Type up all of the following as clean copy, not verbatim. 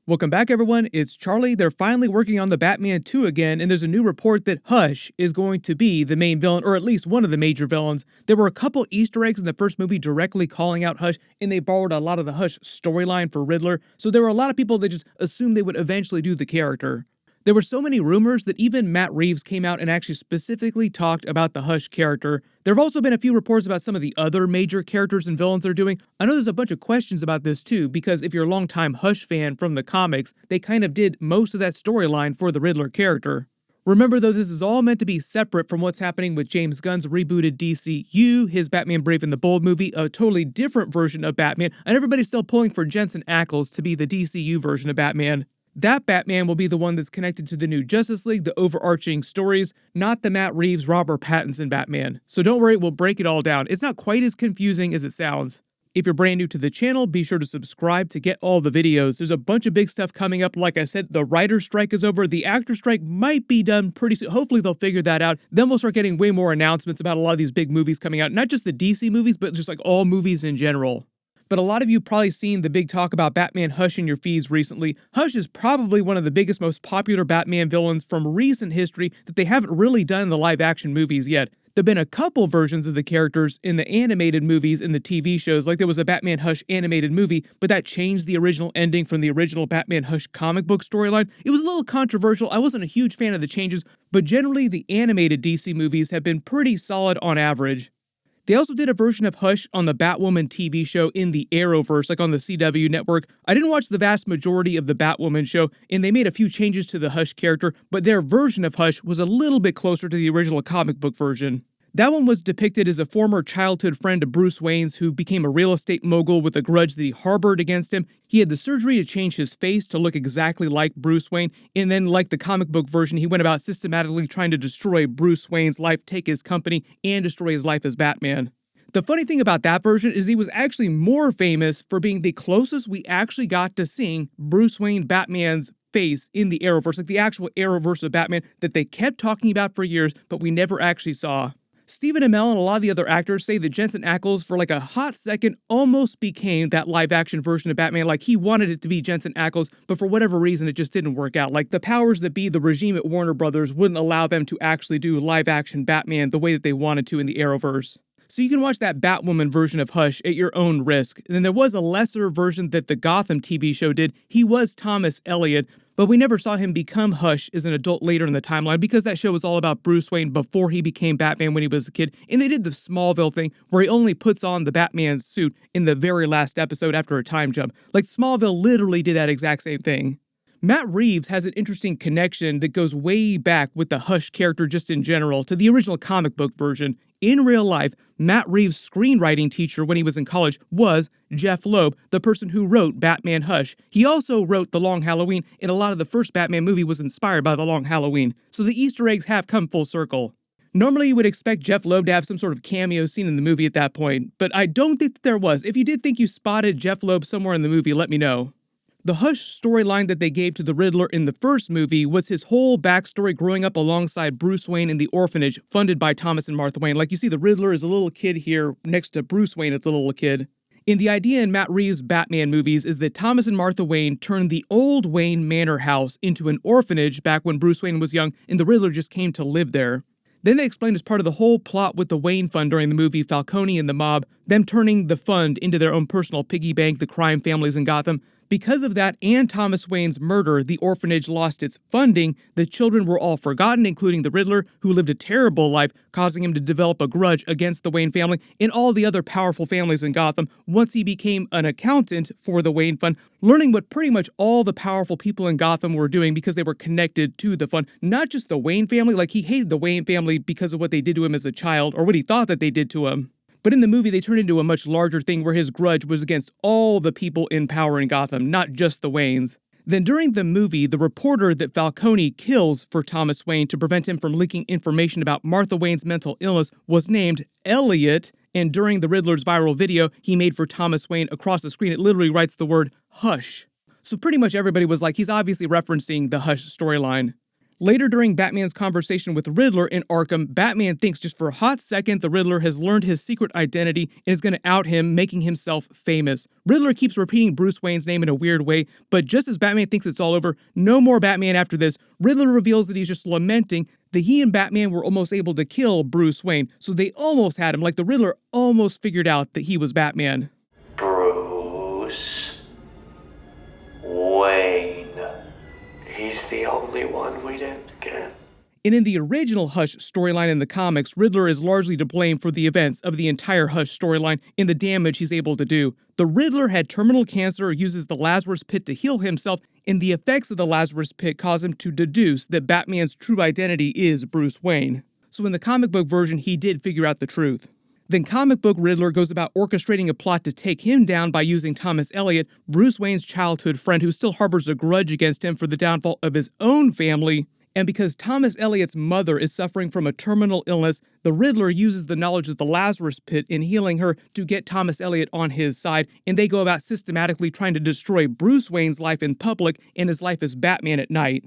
Welcome back, everyone. It's Charlie. They're finally working on the Batman 2 again, and there's a new report that Hush is going to be the main villain, or at least one of the major villains. There were a couple Easter eggs in the first movie directly calling out Hush, and they borrowed a lot of the Hush storyline for Riddler, so there were a lot of people that just assumed they would eventually do the character. There were so many rumors that even Matt Reeves came out and actually specifically talked about the Hush character. There have also been a few reports about some of the other major characters and villains they're doing. I know there's a bunch of questions about this too, because if you're a longtime Hush fan from the comics, they kind of did most of that storyline for the Riddler character. Remember though, this is all meant to be separate from what's happening with James Gunn's rebooted DCU, his Batman Brave and the Bold movie, a totally different version of Batman, and everybody's still pulling for Jensen Ackles to be the DCU version of Batman. That Batman will be the one that's connected to the new Justice League, the overarching stories, not the Matt Reeves, Robert Pattinson Batman. So don't worry, we'll break it all down. It's not quite as confusing as it sounds. If you're brand new to the channel, be sure to subscribe to get all the videos. There's a bunch of big stuff coming up. Like I said, the writer's strike is over. The actor's strike might be done pretty soon. Hopefully they'll figure that out. Then we'll start getting way more announcements about a lot of these big movies coming out. Not just the DC movies, but just like all movies in general. But a lot of you probably seen the big talk about Batman Hush in your feeds recently. Hush is probably one of the biggest, most popular Batman villains from recent history that they haven't really done in the live-action movies yet. There have been a couple versions of the characters in the animated movies and the TV shows, like there was a Batman Hush animated movie, but that changed the original ending from the original Batman Hush comic book storyline. It was a little controversial. I wasn't a huge fan of the changes, but generally the animated DC movies have been pretty solid on average. They also did a version of Hush on the Batwoman TV show in the Arrowverse, like on the CW network. I didn't watch the vast majority of the Batwoman show, and they made a few changes to the Hush character, but their version of Hush was a little bit closer to the original comic book version. That one was depicted as a former childhood friend of Bruce Wayne's who became a real estate mogul with a grudge that he harbored against him. He had the surgery to change his face to look exactly like Bruce Wayne, and then like the comic book version, he went about systematically trying to destroy Bruce Wayne's life, take his company, and destroy his life as Batman. The funny thing about that version is he was actually more famous for being the closest we actually got to seeing Bruce Wayne Batman's face in the Arrowverse, like the actual Arrowverse of Batman that they kept talking about for years, but we never actually saw. Stephen Amell and a lot of the other actors say that Jensen Ackles, for like a hot second, almost became that live-action version of Batman. Like, he wanted it to be Jensen Ackles, but for whatever reason, it just didn't work out. Like, the powers that be, the regime at Warner Brothers, wouldn't allow them to actually do live-action Batman the way that they wanted to in the Arrowverse. So you can watch that Batwoman version of Hush at your own risk. And then there was a lesser version that the Gotham TV show did. He was Thomas Elliot, but we never saw him become Hush as an adult later in the timeline because that show was all about Bruce Wayne before he became Batman when he was a kid. And they did the Smallville thing where he only puts on the Batman suit in the very last episode after a time jump. Like, Smallville literally did that exact same thing. Matt Reeves has an interesting connection that goes way back with the Hush character just in general to the original comic book version. In real life, Matt Reeves' screenwriting teacher when he was in college was Jeff Loeb, the person who wrote Batman Hush. He also wrote The Long Halloween, and a lot of the first Batman movie was inspired by The Long Halloween. So the Easter eggs have come full circle. Normally you would expect Jeff Loeb to have some sort of cameo scene in the movie at that point, but I don't think that there was. If you did think you spotted Jeff Loeb somewhere in the movie, let me know. The Hush storyline that they gave to the Riddler in the first movie was his whole backstory growing up alongside Bruce Wayne in the orphanage funded by Thomas and Martha Wayne. Like, you see the Riddler is a little kid here next to Bruce Wayne as a little kid. And the idea in Matt Reeves' Batman movies is that Thomas and Martha Wayne turned the old Wayne Manor house into an orphanage back when Bruce Wayne was young and the Riddler just came to live there. Then they explained as part of the whole plot with the Wayne Fund during the movie Falcone and the Mob, them turning the fund into their own personal piggy bank, the crime families in Gotham. Because of that and Thomas Wayne's murder, the orphanage lost its funding. The children were all forgotten, including the Riddler, who lived a terrible life, causing him to develop a grudge against the Wayne family and all the other powerful families in Gotham once he became an accountant for the Wayne Fund, learning what pretty much all the powerful people in Gotham were doing because they were connected to the fund. Not just the Wayne family, like he hated the Wayne family because of what they did to him as a child, or what he thought that they did to him. But in the movie, they turned into a much larger thing where his grudge was against all the people in power in Gotham, not just the Waynes. Then during the movie, the reporter that Falcone kills for Thomas Wayne to prevent him from leaking information about Martha Wayne's mental illness was named Elliot, and during the Riddler's viral video he made for Thomas Wayne across the screen, it literally writes the word Hush. So pretty much everybody was like, he's obviously referencing the Hush storyline. Later during Batman's conversation with Riddler in Arkham, Batman thinks just for a hot second the Riddler has learned his secret identity and is going to out him, making himself famous. Riddler keeps repeating Bruce Wayne's name in a weird way, but just as Batman thinks it's all over, no more Batman after this, Riddler reveals that he's just lamenting that he and Batman were almost able to kill Bruce Wayne, so they almost had him, like the Riddler almost figured out that he was Batman. Bruce Wayne. He's the only one we didn't get. And in the original Hush storyline in the comics, Riddler is largely to blame for the events of the entire Hush storyline and the damage he's able to do. The Riddler had terminal cancer, uses the Lazarus Pit to heal himself, and the effects of the Lazarus Pit cause him to deduce that Batman's true identity is Bruce Wayne. So in the comic book version, he did figure out the truth. Then comic book Riddler goes about orchestrating a plot to take him down by using Thomas Elliot, Bruce Wayne's childhood friend who still harbors a grudge against him for the downfall of his own family. And because Thomas Elliot's mother is suffering from a terminal illness, the Riddler uses the knowledge of the Lazarus Pit in healing her to get Thomas Elliot on his side, and they go about systematically trying to destroy Bruce Wayne's life in public and his life as Batman at night.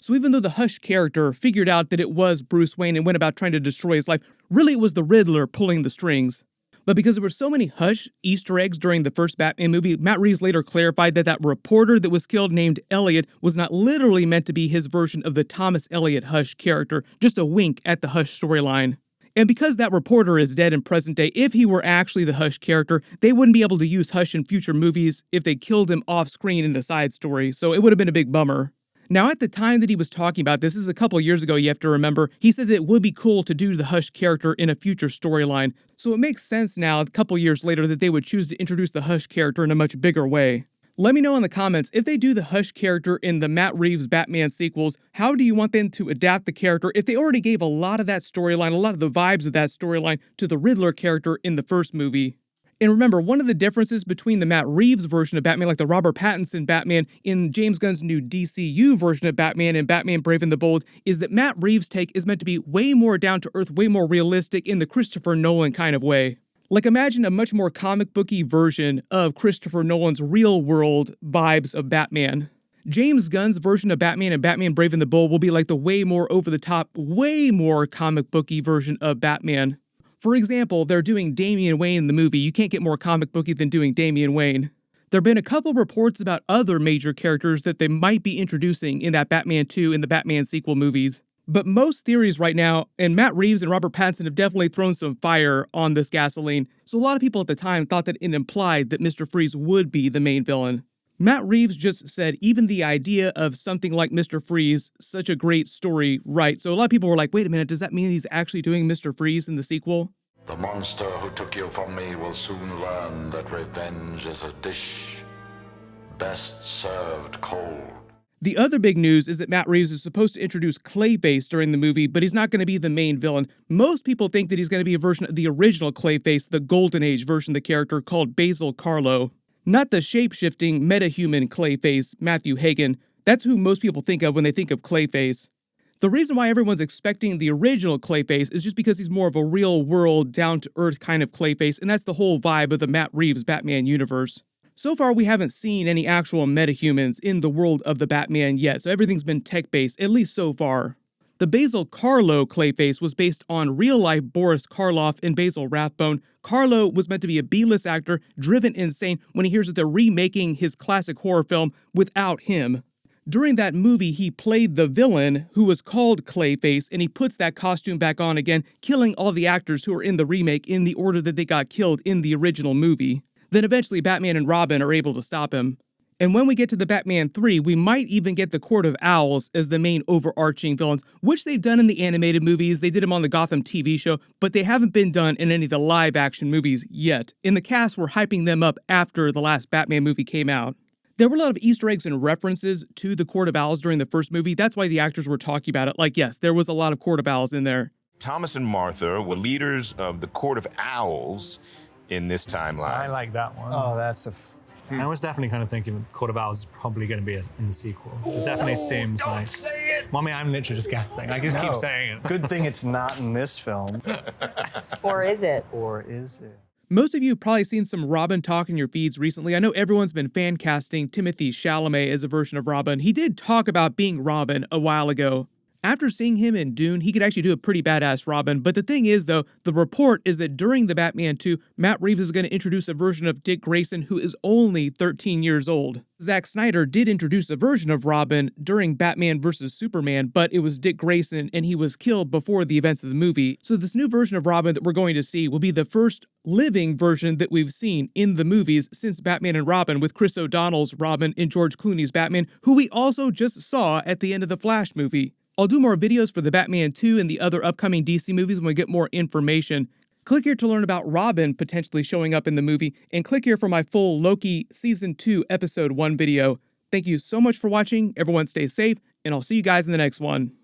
So even though the Hush character figured out that it was Bruce Wayne and went about trying to destroy his life, really it was the Riddler pulling the strings. But because there were so many Hush Easter eggs during the first Batman movie, Matt Reeves later clarified that that reporter that was killed named Elliot was not literally meant to be his version of the Thomas Elliot Hush character, just a wink at the Hush storyline. And because that reporter is dead in present day, if he were actually the Hush character, they wouldn't be able to use Hush in future movies if they killed him off screen in a side story, so it would have been a big bummer. Now, at the time that he was talking about this is a couple years ago, you have to remember, he said that it would be cool to do the Hush character in a future storyline. So it makes sense now, a couple years later, that they would choose to introduce the Hush character in a much bigger way. Let me know in the comments, if they do the Hush character in the Matt Reeves Batman sequels, how do you want them to adapt the character if they already gave a lot of that storyline, a lot of the vibes of that storyline to the Riddler character in the first movie? And remember, one of the differences between the Matt Reeves version of Batman, like the Robert Pattinson Batman, in James Gunn's new DCU version of Batman and Batman Brave and the Bold, is that Matt Reeves' take is meant to be way more down-to-earth, way more realistic in the Christopher Nolan kind of way. Like imagine a much more comic booky version of Christopher Nolan's real-world vibes of Batman. James Gunn's version of Batman and Batman Brave and the Bold will be like the way more over-the-top, way more comic booky version of Batman. For example, they're doing Damian Wayne in the movie. You can't get more comic booky than doing Damian Wayne. There have been a couple reports about other major characters that they might be introducing in that Batman 2 and the Batman sequel movies. But most theories right now, and Matt Reeves and Robert Pattinson have definitely thrown some fire on this gasoline, so a lot of people at the time thought that it implied that Mr. Freeze would be the main villain. Matt Reeves just said even the idea of something like Mr. Freeze, such a great story, right? So a lot of people were like, wait a minute, does that mean he's actually doing Mr. Freeze in the sequel? The monster who took you from me will soon learn that revenge is a dish best served cold. The other big news is that Matt Reeves is supposed to introduce Clayface during the movie, but he's not going to be the main villain. Most people think that he's going to be a version of the original Clayface, the Golden Age version of the character called Basil Karlo. Not the shape-shifting, metahuman Clayface, Matthew Hagen. That's who most people think of when they think of Clayface. The reason why everyone's expecting the original Clayface is just because he's more of a real-world, down-to-earth kind of Clayface, and that's the whole vibe of the Matt Reeves Batman universe. So far, we haven't seen any actual metahumans in the world of the Batman yet, so everything's been tech-based, at least so far. The Basil Karlo Clayface was based on real-life Boris Karloff and Basil Rathbone. Karlo was meant to be a B-list actor, driven insane when he hears that they're remaking his classic horror film without him. During that movie, he played the villain who was called Clayface, and he puts that costume back on again, killing all the actors who are in the remake in the order that they got killed in the original movie. Then eventually Batman and Robin are able to stop him. And when we get to the Batman 3, we might even get the Court of Owls as the main overarching villains, which they've done in the animated movies. They did them on the Gotham TV show, but they haven't been done in any of the live-action movies yet. And the cast were hyping them up after the last Batman movie came out. There were a lot of Easter eggs and references to the Court of Owls during the first movie. That's why the actors were talking about it. Like, yes, there was a lot of Court of Owls in there. Thomas and Martha were leaders of the Court of Owls in this timeline. I like that one. Oh, that's a... I was definitely kind of thinking Court of Owls is probably going to be in the sequel. It definitely seems Don't like... say it! Mommy, I'm literally just guessing. I just keep saying it. Good thing it's not in this film. Or is it? Or is it? Most of you have probably seen some Robin talk in your feeds recently. I know everyone's been fan casting Timothée Chalamet as a version of Robin. He did talk about being Robin a while ago. After seeing him in Dune, he could actually do a pretty badass Robin. But the thing is, though, the report is that during the Batman 2, Matt Reeves is going to introduce a version of Dick Grayson who is only 13 years old. Zack Snyder did introduce a version of Robin during Batman vs. Superman, but it was Dick Grayson and he was killed before the events of the movie. So this new version of Robin that we're going to see will be the first living version that we've seen in the movies since Batman and Robin, with Chris O'Donnell's Robin and George Clooney's Batman, who we also just saw at the end of the Flash movie. I'll do more videos for the Batman 2 and the other upcoming DC movies when we get more information. Click here to learn about Robin potentially showing up in the movie, and click here for my full Loki Season 2 Episode 1 video. Thank you so much for watching, everyone stay safe, and I'll see you guys in the next one.